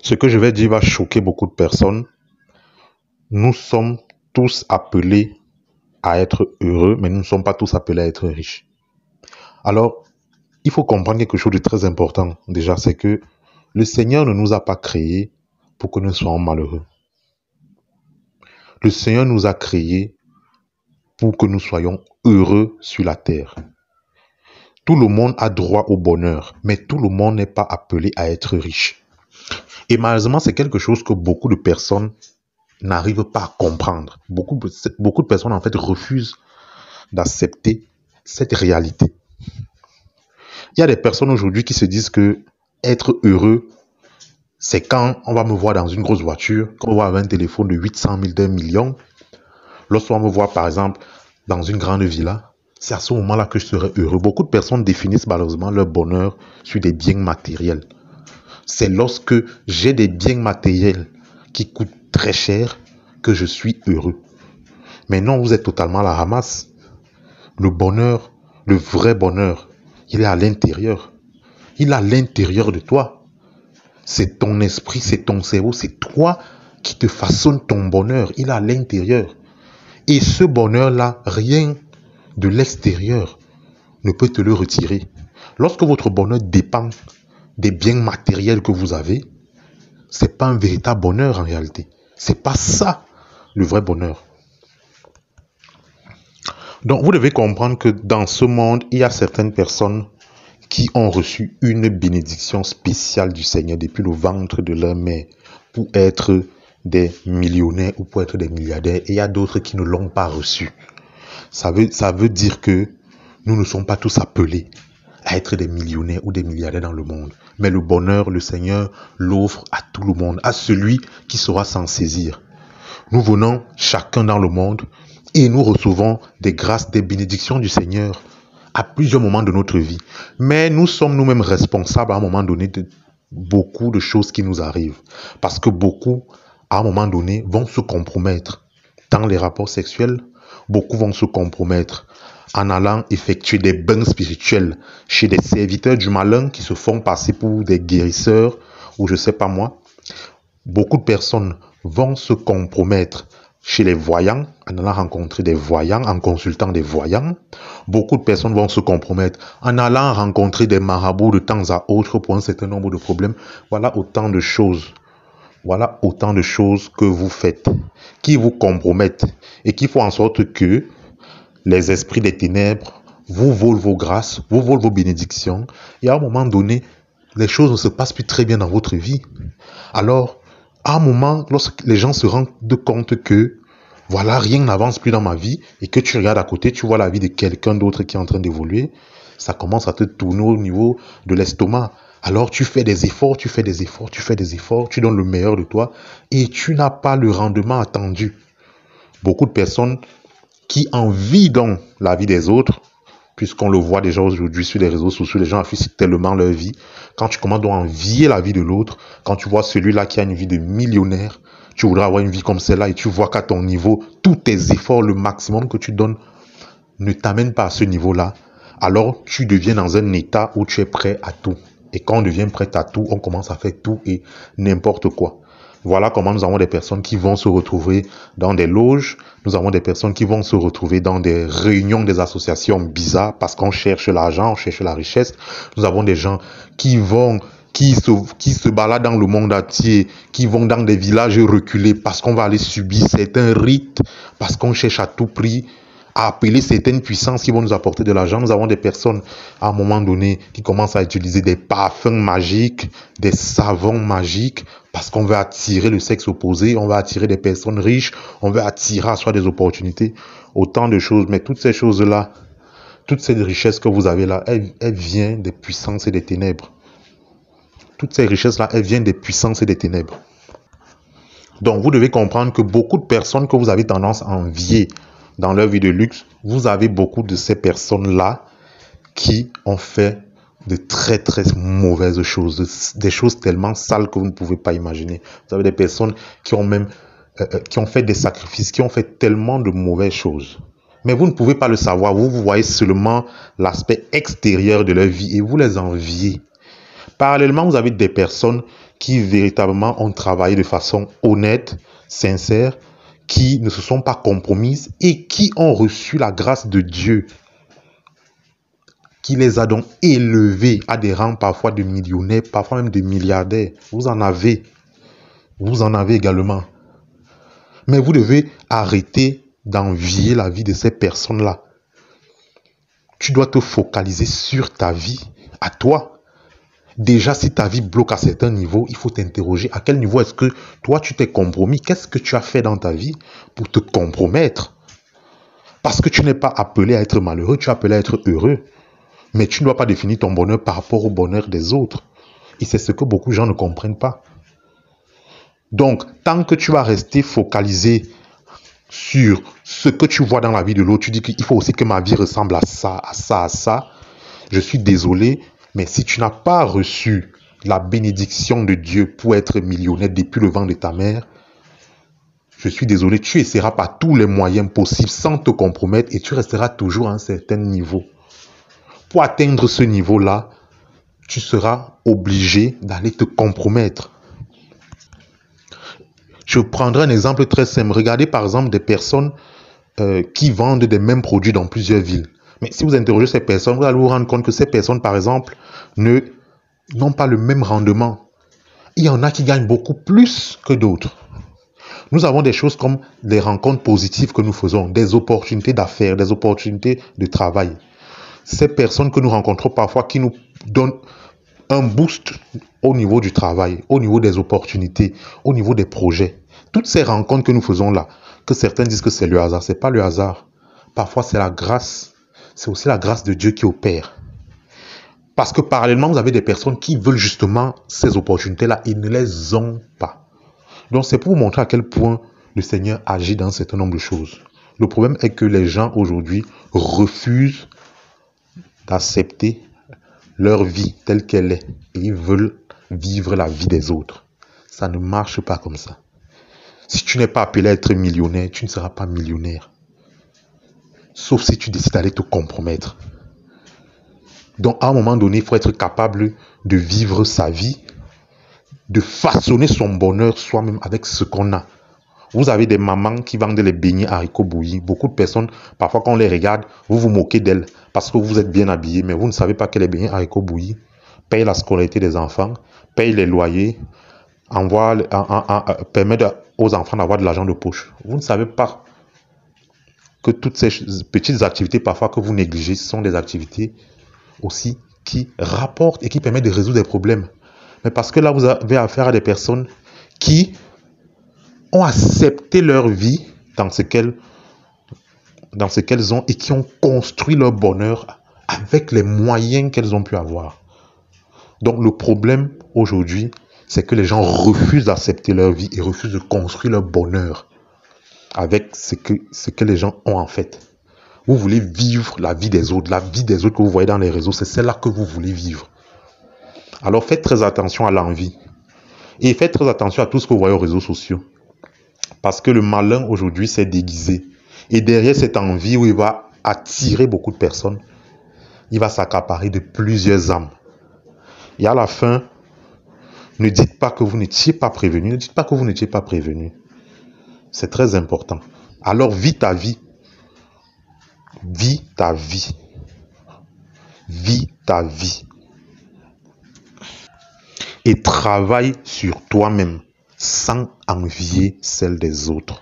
Ce que je vais dire va choquer beaucoup de personnes. Nous sommes tous appelés à être heureux, mais nous ne sommes pas tous appelés à être riches. Alors, il faut comprendre quelque chose de très important. Déjà, c'est que le Seigneur ne nous a pas créés pour que nous soyons malheureux. Le Seigneur nous a créés pour que nous soyons heureux sur la terre. Tout le monde a droit au bonheur, mais tout le monde n'est pas appelé à être riche. Et malheureusement, c'est quelque chose que beaucoup de personnes n'arrivent pas à comprendre. Beaucoup de personnes, en fait, refusent d'accepter cette réalité. Il y a des personnes aujourd'hui qui se disent que être heureux, c'est quand on va me voir dans une grosse voiture, quand on va avoir un téléphone de 800 000, d'1 million. Lorsqu'on me voit, par exemple, dans une grande villa, c'est à ce moment-là que je serai heureux. Beaucoup de personnes définissent malheureusement leur bonheur sur des biens matériels. C'est lorsque j'ai des biens matériels qui coûtent très cher que je suis heureux. Mais non, vous êtes totalement à la ramasse. Le bonheur, le vrai bonheur, il est à l'intérieur. Il est à l'intérieur de toi. C'est ton esprit, c'est ton cerveau, c'est toi qui te façonne ton bonheur. Il est à l'intérieur. Et ce bonheur-là, rien de l'extérieur ne peut te le retirer. Lorsque votre bonheur dépend des biens matériels que vous avez, c'est pas un véritable bonheur en réalité. C'est pas ça le vrai bonheur. Donc vous devez comprendre que dans ce monde, il y a certaines personnes qui ont reçu une bénédiction spéciale du Seigneur depuis le ventre de leur mère pour être des millionnaires ou pour être des milliardaires. Et il y a d'autres qui ne l'ont pas reçu. Ça veut dire que nous ne sommes pas tous appelés à être des millionnaires ou des milliardaires dans le monde. Mais le bonheur, le Seigneur l'offre à tout le monde, à celui qui saura s'en saisir. Nous venons chacun dans le monde et nous recevons des grâces, des bénédictions du Seigneur à plusieurs moments de notre vie. Mais nous sommes nous-mêmes responsables à un moment donné de beaucoup de choses qui nous arrivent. Parce que beaucoup, à un moment donné, vont se compromettre dans les rapports sexuels. Beaucoup vont se compromettre en allant effectuer des bains spirituels chez des serviteurs du malin qui se font passer pour des guérisseurs ou je sais pas moi. Beaucoup de personnes vont se compromettre chez les voyants, en allant rencontrer des voyants, en consultant des voyants. Beaucoup de personnes vont se compromettre en allant rencontrer des marabouts de temps à autre pour un certain nombre de problèmes. Voilà autant de choses. Voilà autant de choses que vous faites, qui vous compromettent et qui font en sorte que les esprits des ténèbres vous volent vos grâces, vous volent vos bénédictions. Et à un moment donné, les choses ne se passent plus très bien dans votre vie. Alors, à un moment, lorsque les gens se rendent compte que voilà, rien n'avance plus dans ma vie et que tu regardes à côté, tu vois la vie de quelqu'un d'autre qui est en train d'évoluer, ça commence à te tourner au niveau de l'estomac. Alors tu fais des efforts, tu donnes le meilleur de toi et tu n'as pas le rendement attendu. Beaucoup de personnes qui envient donc la vie des autres, puisqu'on le voit déjà aujourd'hui sur les réseaux sociaux, les gens affichent tellement leur vie. Quand tu commences à envier la vie de l'autre, quand tu vois celui-là qui a une vie de millionnaire, tu voudrais avoir une vie comme celle-là et tu vois qu'à ton niveau, tous tes efforts, le maximum que tu donnes, ne t'amènent pas à ce niveau-là. Alors tu deviens dans un état où tu es prêt à tout. Et quand on devient prêt à tout, on commence à faire tout et n'importe quoi. Voilà comment nous avons des personnes qui vont se retrouver dans des loges, nous avons des personnes qui vont se retrouver dans des réunions des associations bizarres parce qu'on cherche l'argent, on cherche la richesse. Nous avons des gens qui se baladent dans le monde entier, qui vont dans des villages reculés parce qu'on va aller subir certains rites, parce qu'on cherche à tout prix à appeler certaines puissances qui vont nous apporter de l'argent. Nous avons des personnes, à un moment donné, qui commencent à utiliser des parfums magiques, des savons magiques, parce qu'on veut attirer le sexe opposé, on veut attirer des personnes riches, on veut attirer à soi des opportunités, autant de choses. Mais toutes ces choses-là, toute cette richesse que vous avez là, elle vient des puissances et des ténèbres. Toutes ces richesses-là, elles viennent des puissances et des ténèbres. Donc, vous devez comprendre que beaucoup de personnes que vous avez tendance à envier dans leur vie de luxe, vous avez beaucoup de ces personnes-là qui ont fait de très très mauvaises choses, des choses tellement sales que vous ne pouvez pas imaginer. Vous avez des personnes qui ont même qui ont fait des sacrifices, qui ont fait tellement de mauvaises choses. Mais vous ne pouvez pas le savoir, vous voyez seulement l'aspect extérieur de leur vie et vous les enviez. Parallèlement, vous avez des personnes qui véritablement ont travaillé de façon honnête, sincère, qui ne se sont pas compromises et qui ont reçu la grâce de Dieu, qui les a donc élevés à des rangs parfois de millionnaires, parfois même de milliardaires. Vous en avez également. Mais vous devez arrêter d'envier la vie de ces personnes-là. Tu dois te focaliser sur ta vie, à toi. Déjà, si ta vie bloque à certains niveaux, il faut t'interroger à quel niveau est-ce que toi, tu t'es compromis. Qu'est-ce que tu as fait dans ta vie pour te compromettre? Parce que tu n'es pas appelé à être malheureux, tu es appelé à être heureux. Mais tu ne dois pas définir ton bonheur par rapport au bonheur des autres. Et c'est ce que beaucoup de gens ne comprennent pas. Donc, tant que tu vas rester focalisé sur ce que tu vois dans la vie de l'autre, tu dis qu'il faut aussi que ma vie ressemble à ça, à ça, à ça. Je suis désolé, mais si tu n'as pas reçu la bénédiction de Dieu pour être millionnaire depuis le ventre de ta mère, je suis désolé, tu essaieras par tous les moyens possibles sans te compromettre et tu resteras toujours à un certain niveau. Pour atteindre ce niveau-là, tu seras obligé d'aller te compromettre. Je prendrai un exemple très simple. Regardez par exemple des personnes qui vendent des mêmes produits dans plusieurs villes. Mais si vous interrogez ces personnes, vous allez vous rendre compte que ces personnes, par exemple, n'ont pas le même rendement. Il y en a qui gagnent beaucoup plus que d'autres. Nous avons des choses comme des rencontres positives que nous faisons, des opportunités d'affaires, des opportunités de travail. Ces personnes que nous rencontrons parfois qui nous donnent un boost au niveau du travail, au niveau des opportunités, au niveau des projets. Toutes ces rencontres que nous faisons là, que certains disent que c'est le hasard, c'est pas le hasard. Parfois c'est la grâce, c'est aussi la grâce de Dieu qui opère. Parce que parallèlement, vous avez des personnes qui veulent justement ces opportunités-là et ne les ont pas. Donc c'est pour vous montrer à quel point le Seigneur agit dans un certain nombre de choses. Le problème est que les gens aujourd'hui refusent d'accepter leur vie telle qu'elle est et ils veulent vivre la vie des autres. Ça ne marche pas comme ça. Si tu n'es pas appelé à être millionnaire, tu ne seras pas millionnaire. Sauf si tu décides d'aller te compromettre. Donc à un moment donné, il faut être capable de vivre sa vie, de façonner son bonheur soi-même avec ce qu'on a. Vous avez des mamans qui vendent les beignets haricots bouillis. Beaucoup de personnes, parfois quand on les regarde, vous vous moquez d'elles parce que vous êtes bien habillés, mais vous ne savez pas que les beignets haricots bouillis payent la scolarité des enfants, payent les loyers, permettent aux enfants d'avoir de l'argent de poche. Vous ne savez pas que toutes ces petites activités, parfois que vous négligez, sont des activités aussi qui rapportent et qui permettent de résoudre des problèmes. Mais parce que là, vous avez affaire à des personnes qui ont accepté leur vie dans ce qu'elles ont et qui ont construit leur bonheur avec les moyens qu'elles ont pu avoir. Donc le problème aujourd'hui, c'est que les gens refusent d'accepter leur vie et refusent de construire leur bonheur avec ce que les gens ont en fait. Vous voulez vivre la vie des autres que vous voyez dans les réseaux, c'est celle-là que vous voulez vivre. Alors faites très attention à l'envie et faites très attention à tout ce que vous voyez aux réseaux sociaux. Parce que le malin aujourd'hui s'est déguisé. Et derrière cette envie où il va attirer beaucoup de personnes, il va s'accaparer de plusieurs âmes. Et à la fin, ne dites pas que vous n'étiez pas prévenu. Ne dites pas que vous n'étiez pas prévenu. C'est très important. Alors vis ta vie. Vis ta vie. Vis ta vie. Et travaille sur toi-même sans envier celle des autres.